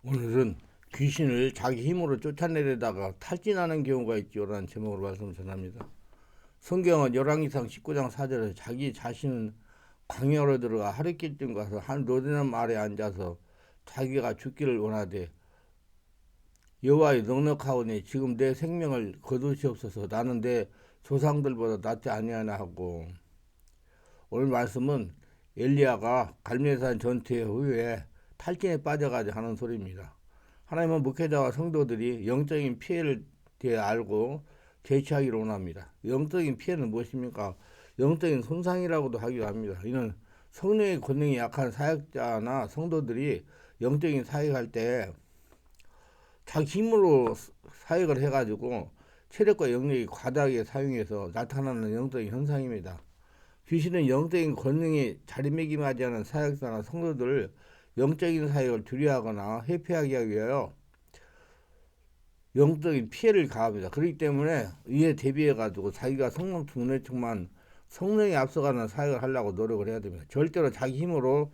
오늘은 귀신을 자기 힘으로 쫓아내려다가 탈진하는 경우가 있지요라는 제목으로 말씀 전합니다. 성경은 열왕기상 19장 4절에 자기 자신은 광야로 들어가 하룻길쯤 가서 한 로데나무 아래 앉아서 자기가 죽기를 원하되 여호와의 넉넉하오니 지금 내 생명을 거두시옵소서. 나는 내 조상들보다 낫지 아니하나 하고, 오늘 말씀은 엘리야가 갈멜산 전투의 후에 탈진에 빠져가지고 하는 소리입니다. 하나님은 목회자와 성도들이 영적인 피해를 대해 알고 대처하기를 원합니다. 영적인 피해는 무엇입니까? 영적인 손상이라고도 하기도 합니다. 이는 성령의 권능이 약한 사역자나 성도들이 영적인 사역할 때 자기 힘으로 사역을 해가지고 체력과 영력이 과다하게 사용해서 나타나는 영적인 현상입니다. 귀신은 영적인 권능이 자리매김하지 않은 사역자나 성도들을 영적인 사역을 두려워하거나 회피하게 하기 위하여 영적인 피해를 가합니다. 그렇기 때문에 이에 대비해가지고 자기가 성령 중내층만 성령이 앞서가는 사역을 하려고 노력을 해야 됩니다. 절대로 자기 힘으로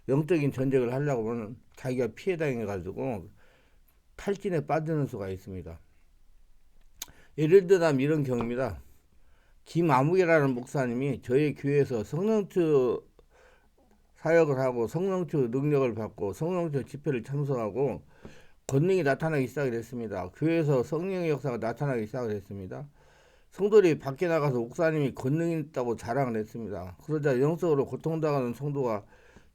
영적인 전쟁을 하려고 하면 자기가 피해당해가지고 탈진에 빠지는 수가 있습니다. 예를 들면 이런 경우입니다. 김아무개라는 목사님이 저희 교회에서 성령주 사역을 하고 성령주 능력을 받고 성령주 집회를 참석하고 권능이 나타나기 시작을 했습니다. 교회에서 성령의 역사가 나타나기 시작을 했습니다. 성도들이 밖에 나가서 목사님이 권능이 있다고 자랑을 했습니다. 그러자 영적으로 고통당하는 성도가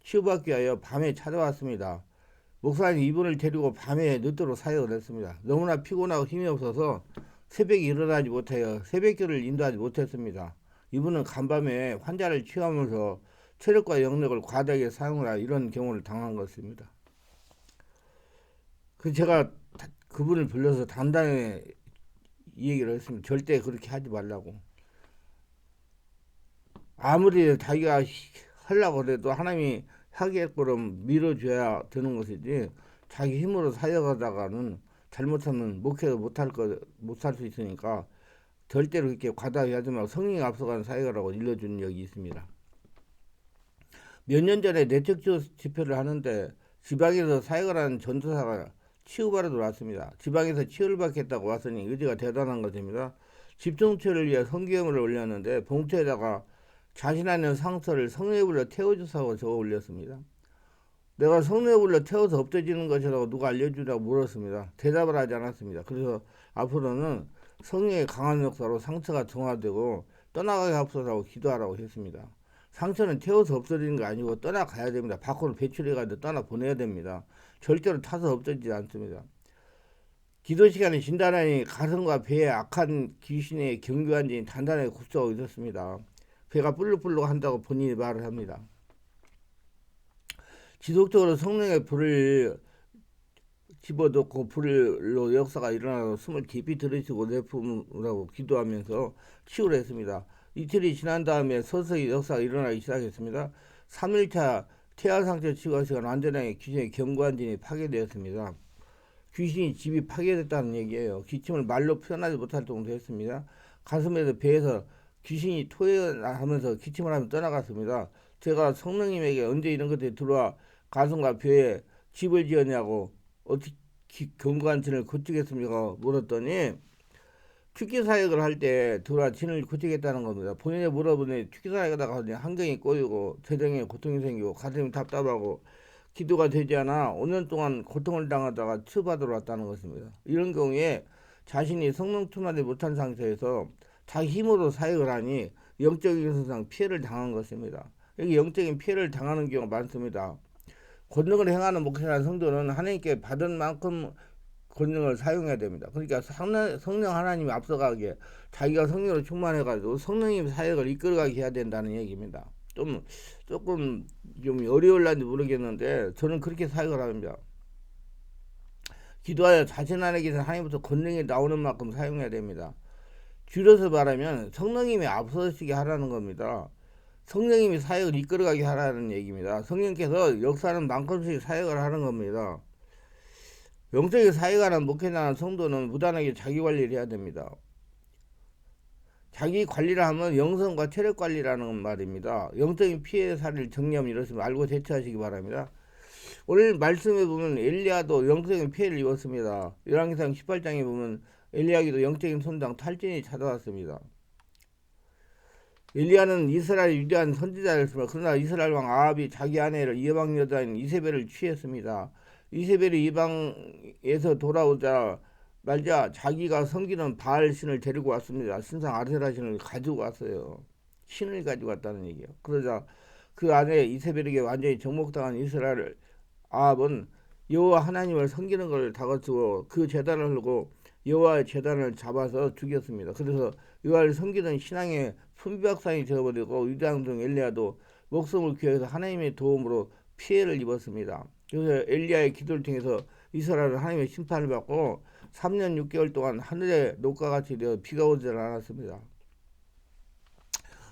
치유받기 위하여 밤에 찾아왔습니다. 목사님 이분을 데리고 밤에 늦도록 사역을 했습니다. 너무나 피곤하고 힘이 없어서 새벽에 일어나지 못하여 새벽기를 인도하지 못했습니다. 이분은 간밤에 환자를 치유하면서 체력과 영력을 과다하게 사용하라 이런 경우를 당한 것입니다. 제가 그분을 불러서 단단히 이 얘기를 했습니다. 절대 그렇게 하지 말라고. 아무리 자기가 하려고 해도 하나님이 하게끔 밀어줘야 되는 것이지, 자기 힘으로 사역하다가는 잘못하면 목회도 못할 수 있으니까 절대로 그렇게 과다하게 하지 말고 성령이 앞서가는 사역을 하고 일러주는 적이 있습니다. 몇 년 전에 내적주 집회를 하는데 지방에서 사역을 하는 전도사가 치유받으러 왔습니다. 지방에서 치유를 받겠다고 왔으니 의지가 대단한 것입니다. 집중치유를 위해 성경을 올렸는데 봉투에다가 자신 안에 상처를 성령에 불러 태워주사고 적어 올렸습니다. 내가 성령에 불러 태워서 없어지는 것이라고 누가 알려주라고 물었습니다. 대답을 하지 않았습니다. 그래서 앞으로는 성령의 강한 역사로 상처가 정화되고 떠나가게 하옵소서라고 기도하라고 했습니다. 상처는 태워서 없어지는 게 아니고 떠나가야 됩니다. 밖으로 배출해가지고 떠나보내야 됩니다. 절대로 타서 없어지지 않습니다. 기도 시간에 진단하니 가슴과 배에 악한 귀신의 경계환진이 단단하게 굽서고 있었습니다. 배가 불룩불룩 한다고 본인이 말을 합니다. 지속적으로 성령의 불을 집어넣고 불로 역사가 일어나서 숨을 깊이 들이쉬고 내뿜으라고 기도하면서 치유를 했습니다. 이틀이 지난 다음에 서서히 역사가 일어나기 시작했습니다. 3일차 태아상처 치유가 시간 완전하게 귀신의 경관진이 파괴되었습니다. 귀신이 집이 파괴됐다는 얘기예요. 기침을 말로 표현하지 못할 정도 했습니다. 가슴에서 배에서 귀신이 토해하면서 기침을 하며 떠나갔습니다. 제가 성령님에게 언제 이런 것들이 들어와 가슴과 배에 집을 지었냐고 어떻게 경관진을 고치겠습니까? 물었더니 축기 사역을 할 때 들어와 진을 고치겠다는 겁니다. 본인이 물어보니 축기 사역하다가 한경이 꼬이고 재정에 고통이 생기고 가슴이 답답하고 기도가 되지 않아 5년 동안 고통을 당하다가 치유받으러 왔다는 것입니다. 이런 경우에 자신이 성령 충만하지 못한 상태에서 자기 힘으로 사역을 하니 영적인 손상 피해를 당한 것입니다. 여기 영적인 피해를 당하는 경우가 많습니다. 권능을 행하는 목회자나 성도는 하나님께 받은 만큼 권능을 사용해야 됩니다. 그러니까 성령 하나님이 앞서가게 자기가 성령으로 충만해가지고 성령님 사역을 이끌어가게 해야 된다는 얘기입니다. 조금 좀 어려울란지 모르겠는데 저는 그렇게 사역을 합니다. 기도하여 자신 안에 계신 하나님부터 권능이 나오는 만큼 사용해야 됩니다. 줄여서 말하면 성령님이 앞서시게 하라는 겁니다. 성령님이 사역을 이끌어가게 하라는 얘기입니다. 성령께서 역사하는 만큼씩 사역을 하는 겁니다. 영적인 사역하는 목회자나 성도는 무단하게 자기 관리를 해야 됩니다. 자기 관리를 하면 영성과 체력 관리라는 말입니다. 영적인 피해 사례를 정리하면 이렇습니다. 알고 대처하시기 바랍니다. 오늘 말씀에 보면 엘리야도 영적인 피해를 입었습니다. 열왕기상 18장에 보면 엘리야에게도 영적인 손상 탈진이 찾아왔습니다. 엘리야는 이스라엘 위대한 선지자였습니다. 그러나 이스라엘 왕 아합이 자기 아내를 이방 여자인 이세벨을 취했습니다. 이세벨이 이방에서 돌아오자 말자 자기가 섬기는 바알 신을 데리고 왔습니다. 신상 아세라 신을 가지고 왔어요. 신을 가지고 왔다는 얘기예요. 그러자 그 아내 이세벨에게 완전히 정복당한 이스라엘 아합은 여호와 하나님을 섬기는 것을 다그치고 그 제단을 흐르고 여호와의 제단을 잡아서 죽였습니다. 그래서 여호와를 섬기는 신앙의 순비박산이 되어버리고 위대한 엘리야도 목숨을 기해서 하나님의 도움으로 피해를 입었습니다. 그래서 엘리야의 기도를 통해서 이스라엘은 하나님의 심판을 받고 3년 6개월 동안 하늘에 녹과같이 되어 비가 오지 않았습니다.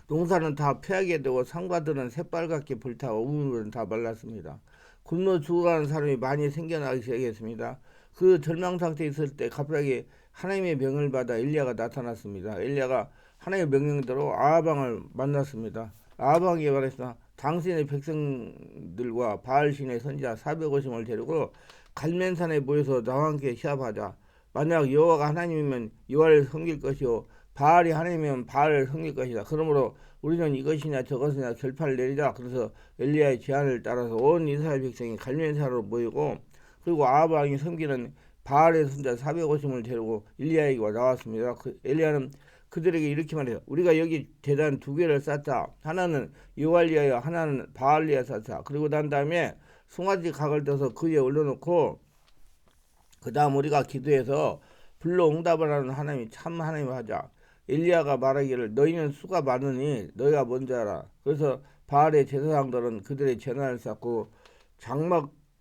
농사는 다 패하게 되고 상과들은 새빨갛게 불타고 우물은 다 말랐습니다. 굶어 죽어가는 사람이 많이 생겨나기 시작했습니다. 그 절망 상태에 있을 때 갑자기 하나님의 명을 받아 엘리야가 나타났습니다. 엘리야가 하나님의 명령대로 아합왕을 만났습니다. 아합왕이 말했으나 당신의 백성들과 바알신의 선지자 450을 데리고 갈멘산에 모여서 나와 함께 시합하자. 만약 여호와가 하나님이면 여호와를 섬길 것이요 바알이 하나님이면 바알을 섬길 것이다. 그러므로 우리는 이것이냐 저것이냐 결판을 내리자. 그래서 엘리야의 제안을 따라서 온 이스라엘 백성이 갈면산으로 모이고 그리고 아합 왕이 섬기는 바알의 손자 450을 데리고 엘리야에게 나왔습니다. 엘리야는 그들에게 이렇게 말해요. 우리가 여기 제단 두 개를 쌓자. 하나는 여호와를 위하여 하나는 바알을 위하여 쌓자. 그리고 난 다음에 송아지 각을 떠서 그 위에 올려놓고 그 다음 우리가 기도해서 불로 응답을 하는 하나님이 참 하나님을 하자. 엘리야가 말하기를 너희는 수가 많으니 너희가 먼저 하라. 그래서 바알의 제사장들은 그들의 제단을 쌓고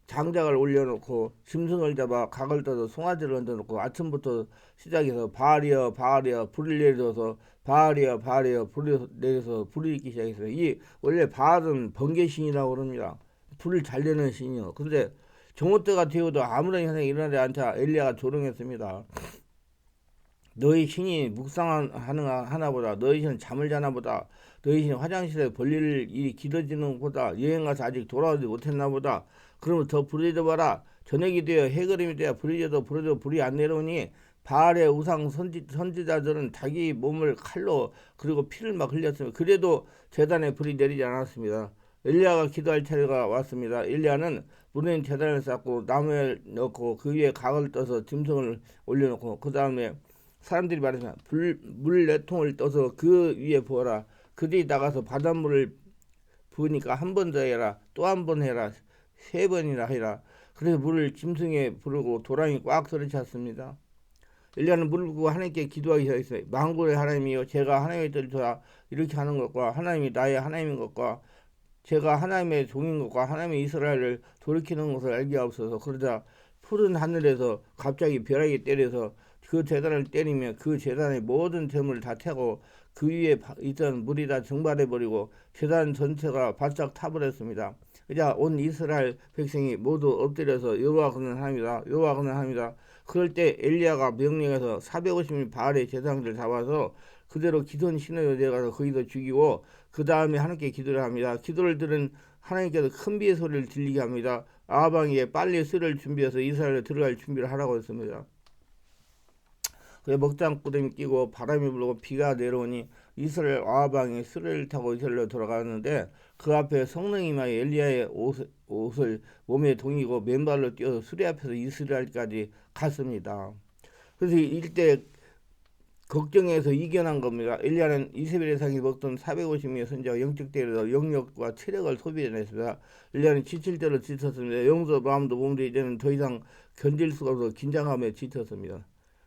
장작을 올려놓고 짐승을 잡아 각을 떠서 송아지를 얹어놓고 아침부터 시작해서 바알이여 바알이여 불을 내려서 바알이여 바알이여 불을 내려서 불을 있기 시작했어요. 이 원래 바알은 번개신이라고 그럽니다. 불을 잘 내는 신이요. 그런데 정오 때가 되어도 아무런 현상이 일어나지 않자 엘리야가 조롱했습니다. 너희 신이 묵상하나보다 너희 신은 잠을 자나보다 너희 신이 화장실에 볼일 일이 길어지는 보다 여행가서 아직 돌아오지 못했나보다 그러면 더 불이 져봐라. 저녁이 되어 해그림이 되어 불이 져도 불이 안 내려오니 바알의 우상 선지자들은 자기 몸을 칼로 그리고 피를 막 흘렸습니다. 그래도 제단에 불이 내리지 않았습니다. 엘리야가 기도할 차례가 왔습니다. 엘리야는 무너진 제단을 쌓고 나무에 넣고 그 위에 각을 떠서 짐승을 올려놓고 그 다음에 사람들이 말했습니다. 물 4통을 떠서 그 위에 부어라. 그들이 나가서 바닷물을 부으니까 한 번 더 해라. 또 한 번 해라. 3번이나 해라. 그래서 물을 짐승에 부르고 도랑이 꽉 소리쳤습니다. 엘리야는 물을 부고 하나님께 기도하기 시작했어요. 만군의 하나님이요 제가 하나님의 뜻을 따라 이렇게 하는 것과 하나님이 나의 하나님인 것과 제가 하나님의 종인 것과 하나님의 이스라엘을 돌이키는 것을 알게 하옵소서. 그러자 푸른 하늘에서 갑자기 벼락이 때려서 그 제단을 때리며 그 제단의 모든 재물을 다 태고 그 위에 있던 물이 다 증발해버리고 제단 전체가 바짝 타버렸습니다. 이제 온 이스라엘 백성이 모두 엎드려서 여호와 그는 하나님이다. 여호와 그는 하나님이다. 그럴 때 엘리야가 명령해서 450인 바알의 제사장들 잡아서 그대로 기손 신으로 내려가서 거기서 죽이고 그 다음에 하나님께 기도를 합니다. 기도를 들은 하나님께서 큰 비의 소리를 들리게 합니다. 아합 왕이 빨리 술을 준비해서 이스라엘에 들어갈 준비를 하라고 했습니다. 그래 먹장구름이 끼고 바람이 불고 비가 내려오니 이스라엘 아합 왕이 수레를 타고 이스라엘로 돌아가는데 그 앞에 성령이 임하여 엘리야의 옷을 몸에 동이고 맨발로 뛰어서 수레 앞에서 이스라엘까지 갔습니다. 그래서 이때 걱정해서 이겨난 겁니다. 엘리야는 이세벨의 상이 먹던 450명의 선지자와 영적 대회에서 영역과 체력을 소비해냈습니다. 엘리야는 지칠 대로 지쳤습니다. 영도 마음도 몸도 이제는 더 이상 견딜 수가 없어 긴장감에 지쳤습니다.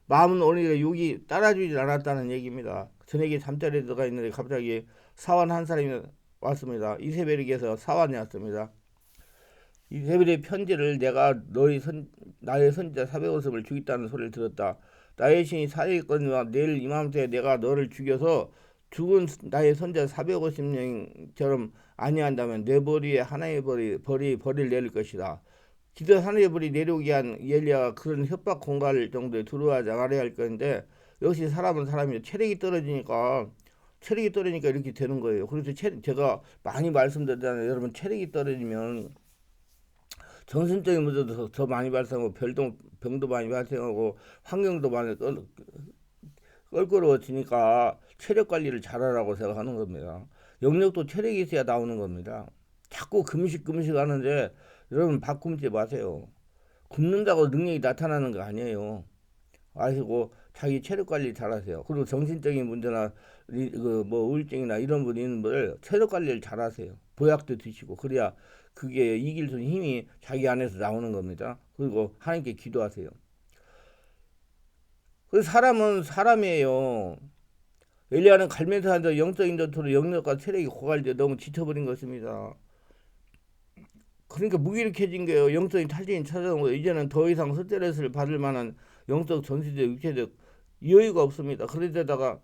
마음은 오히려 욕이 따라주지 않았다는 얘기입니다. 저녁에 잠자리에 들어가 있는데 갑자기 사환 한 사람이 왔습니다. 이세벨에게서 사환이 왔습니다. 이세벨의 편지를 내가 나의 선지자 450을 죽였다는 소리를 들었다. 나의 신이 살아있거니와 내일 이맘때 내가 너를 죽여서 죽은 나의 선지자 450명처럼 아니한다면 내 머리에 하나의 벌이 내릴 것이다. 기도 하늘의 불이 내려오게 한 엘리야가 그런 협박 공갈 정도에 들어가지 말아야 할 건데 역시 사람은 사람이 체력이 떨어지니까 이렇게 되는 거예요. 그래서 제가 많이 말씀드렸잖아요. 여러분 체력이 떨어지면 정신적인 문제도 더 많이 발생하고 병도 많이 발생하고 환경도 많이 껄끄러워지니까 체력 관리를 잘하라고 생각하는 겁니다. 영역도 체력이 있어야 나오는 겁니다. 자꾸 금식 하는데 여러분 밥 굶지 마세요. 굶는다고 능력이 나타나는 거 아니에요. 아시고 자기 체력 관리 잘하세요. 그리고 정신적인 문제나 그뭐 우울증이나 이런 분 있는 분들 체력 관리를 잘하세요. 보약도 드시고 그래야 그게 이길 수 있는 힘이 자기 안에서 나오는 겁니다. 그리고 하나님께 기도하세요. 그 사람은 사람이에요. 엘리야는 갈면서 앉아 영적인 전투로 영역과 체력이 고갈돼 너무 지쳐버린 것입니다. 그러니까 무기력해진 거예요. 영적인 탈진이 찾아온 거예요. 이제는 더 이상 스트레스를 받을 만한 영적, 정신적, 육체적 여유가 없습니다. 그런데다가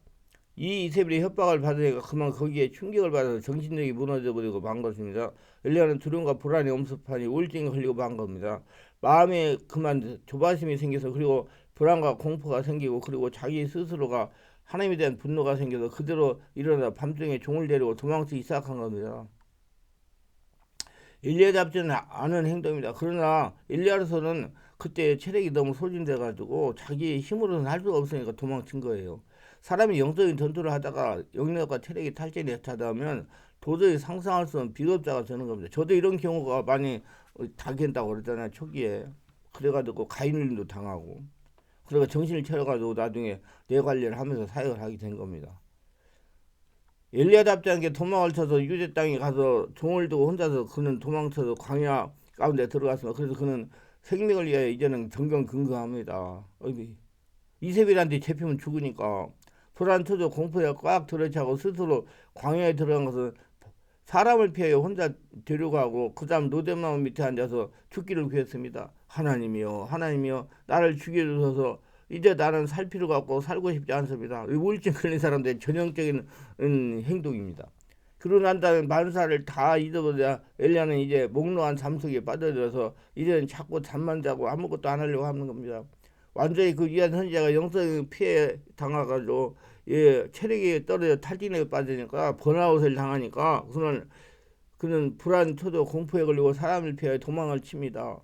이 이세벨의 협박을 받으니까 그만 거기에 충격을 받아서 정신력이 무너져 버리고 만 것입니다. 엘리야는 두려움과 불안이 엄습하니 우울증이 걸리고 만 겁니다. 마음에 그만 조바심이 생겨서 그리고 불안과 공포가 생기고 그리고 자기 스스로가 하나님에 대한 분노가 생겨서 그대로 일어나 밤중에 종을 데리고 도망치기 시작한 겁니다. 엘리야답지는 않은 행동입니다. 그러나 엘리야로서는 그때 체력이 너무 소진돼 가지고 자기 힘으로는 할 수가 없으니까 도망친 거예요. 사람이 영적인 전투를 하다가 영역과 체력이 탈진이 하다면 도저히 상상할 수 없는 비겁자가 되는 겁니다. 저도 이런 경우가 많이 당했다고 그러잖아요. 초기에. 그래가지고 가인을도 당하고 그러니까 정신을 차려가지고 나중에 내 관리를 하면서 사역을 하게 된 겁니다. 엘리야답지 않게 도망을 쳐서 유대 땅에 가서 종을 두고 혼자서 그는 도망쳐서 광야 가운데 들어갔습니다. 그래서 그는 생명을 위하여 이제는 정경근거합니다. 이세벨한테 잡히면 죽으니까 불안, 초조, 공포에 꽉 들어차고 스스로 광야에 들어간 것은 사람을 피하여 혼자 데려가고 그 다음 로데마운 밑에 앉아서 죽기를 구했습니다. 하나님이여 나를 죽여주셔서 이제 나는 살 필요가 없고 살고 싶지 않습니다. 우울증 걸린 사람들의 전형적인 행동입니다. 그러고 난 다음에 만사를 다 잊어버려 엘리야는 이제 몽롱한 잠 속에 빠져들어서 이제는 자꾸 잠만 자고 아무것도 안 하려고 하는 겁니다. 완전히 그 위안 선지자가 영적인 피해 당해가지고 체력이 떨어져 탈진에 빠지니까 번아웃을 당하니까 그는 불안, 초조, 공포에 걸리고 사람을 피하여 도망을 칩니다.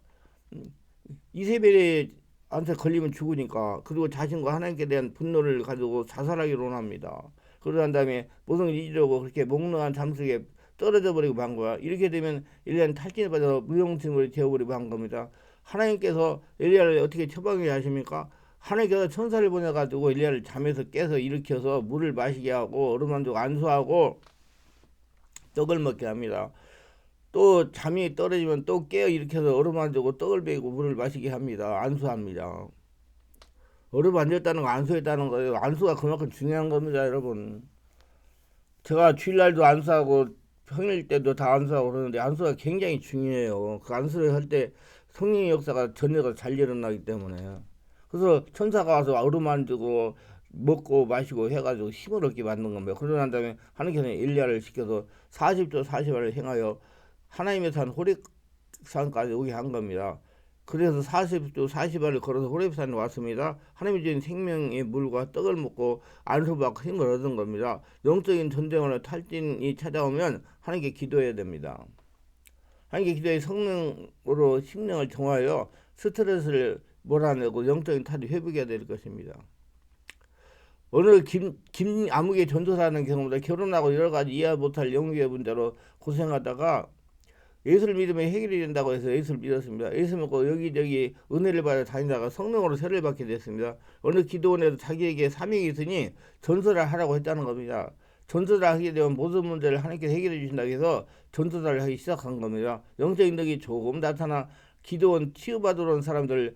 이세벨한테 걸리면 죽으니까 그리고 자신과 하나님께 대한 분노를 가지고 자살하기로 합니다. 그러고 난 다음에 모든 잊으려고 그렇게 몽롱한 잠속에 떨어져 버리고 만 거야. 이렇게 되면 엘리야는 탈진에 빠져서 무용지물이 되어버리고 한 겁니다. 하나님께서 엘리야를 어떻게 처방해 하십니까? 하나님께서 천사를 보내가지고 엘리야를 잠에서 깨서 일으켜서 물을 마시게 하고 얼음 한 쪽 안수하고 떡을 먹게 합니다. 또 잠이 떨어지면 또 깨어 일으켜서 얼음 안 주고 떡을 베이고 물을 마시게 합니다. 안수합니다. 얼음 안 줬다는 거 안수했다는 거예요. 안수가 그만큼 중요한 겁니다, 여러분. 제가 주일날도 안수하고 평일 때도 다 안수하고 그러는데 안수가 굉장히 중요해요. 그 안수를 할 때 성령의 역사가 전혀가 잘 일어나기 때문에. 그래서 천사가 와서 얼음 안 주고 먹고 마시고 해가지고 힘을 얻게 만든 겁니다. 그러고 난 다음에 하나님께서 엘리야를 시켜서 40조 40일을 행하여 하나님의 산 호렙산까지 오게 한 겁니다. 그래서 40조 40일을 걸어서 호렙산에 왔습니다. 하나님이 주신 생명의 물과 떡을 먹고 안수받고 힘을 얻은 겁니다. 영적인 전쟁으로 탈진이 찾아오면 하나님께 기도해야 됩니다. 하나님께 기도해 성령으로 심령을 정하여 스트레스를 몰아내고 영적인 탈이 회복해야 될 것입니다. 오늘 김아무개 전도사는 경우보다 결혼하고 여러 가지 이해 못할 영유의 문제로 고생하다가 예수를 믿으면 해결이 된다고 해서 예수를 믿었습니다. 예수 믿고 여기저기 은혜를 받아 다니다가 성령으로 세례를 받게 됐습니다. 어느 기도원에도 자기에게 사명이 있으니 전도를 하라고 했다는 겁니다. 전도를 하게 되면 모든 문제를 하나님께서 해결해 주신다고 해서 전도를 하기 시작한 겁니다. 영적인 능력이 조금 나타나 기도원 치유받으러 온 사람들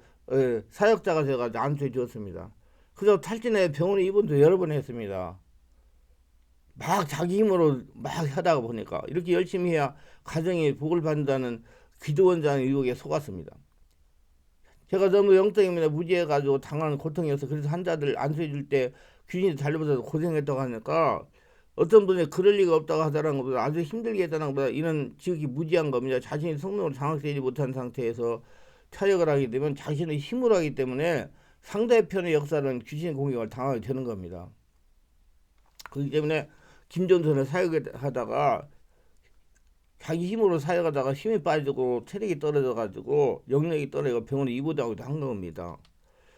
사역자가 되어가지고 안수해 주었습니다. 그래서 탈진에 병원에 입원도 여러 번 했습니다. 막 자기 힘으로 막 하다가 보니까 이렇게 열심히 해야 가정이 복을 받는다는 기도원장의 유혹에 속았습니다. 제가 너무 영적입니다. 무지해가지고 당하는 고통이어서 그래서 환자들 안수해 줄 때 귀신이 달려붙어서 고생했다고 하니까 어떤 분이 그럴 리가 없다고 하다는 것보다 아주 힘들게 했다는 것보다 이는 지극히 무지한 겁니다. 자신이 성령으로 장악되지 못한 상태에서 차역을 하게 되면 자신의 힘으로 하기 때문에 상대편의 역사는 귀신의 공격을 당하게 되는 겁니다. 그렇기 때문에 김전선을 사역하다가 자기 힘으로 사역하다가 힘이 빠지고 체력이 떨어져가지고 영력이 떨어지고 병원에 입원하기도 한 겁니다.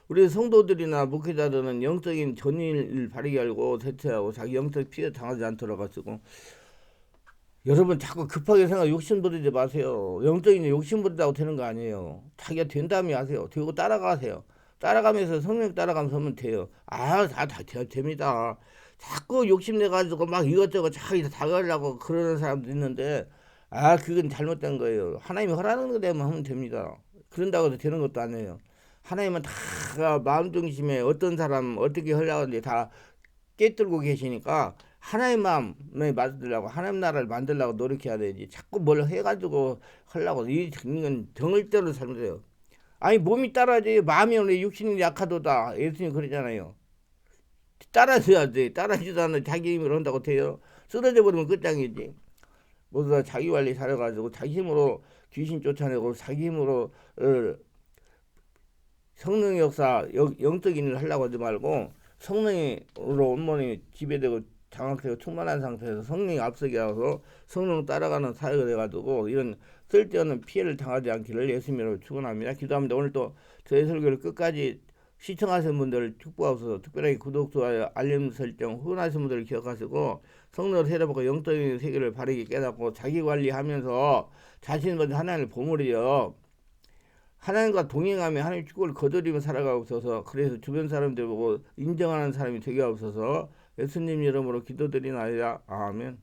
우리 성도들이나 목회자들은 영적인 전의를 바르게 알고 대처하고 자기 영적 피해 당하지 않도록 가지고 여러분 자꾸 급하게 생각 욕심 부리지 마세요. 영적인 욕심 부린다고 되는 거 아니에요. 자기가 된다면 하세요. 되고 따라가세요. 따라가면서 성령 따라가면서 하면 돼요. 다 됩니다. 자꾸 욕심내가지고 막 이것저것 자기 다 가려고 그러는 사람도 있는데 그건 잘못된 거예요. 하나님이 허락하는 대로만 하면 됩니다. 그런다고 해서 되는 것도 아니에요. 하나님은 다 마음 중심에 어떤 사람 어떻게 하려고 하는데 다 깨뚫고 계시니까 하나님 마음에 만들려고 하나님 나라를 만들려고 노력해야 되지. 자꾸 뭘 해가지고 하려고 이건 정을대로 살면 돼요. 아니 몸이 따라야지. 마음이 원래 육신이 약하도다. 예수님 그러잖아요. 따라줘야 돼. 따라지도 않는 자기 힘으로 한다고 돼요. 쓰러져 버리면 끝장이지. 모두 다 자기 관리 잘해가지고 자기 힘으로 귀신 쫓아내고 자기 힘으로 성령 역사 영적인 일을 하려고 하지 말고 성령으로 온몸이 지배되고 장악되고 충만한 상태에서 성령이 앞서게 하고 성령 따라가는 사역을 해가지고 이런 쓸데없는 피해를 당하지 않기를 예수님으로 축원합니다. 기도합니다. 오늘 또 저희 설교를 끝까지 시청하신 분들을 축복하소서. 특별하게 구독, 좋아요, 알림 설정, 후원하신 분들을 기억하시고 성령을 세례받고 영적인 세계를 바르게 깨닫고 자기 관리하면서 자신보다 하나님을 보물이요. 하나님과 동행하며 하나님 축복을 거두리며 살아가옵소서. 그래서 주변 사람들 보고 인정하는 사람이 되게 하옵소서. 예수님 이름으로 기도드리나이다. 아멘.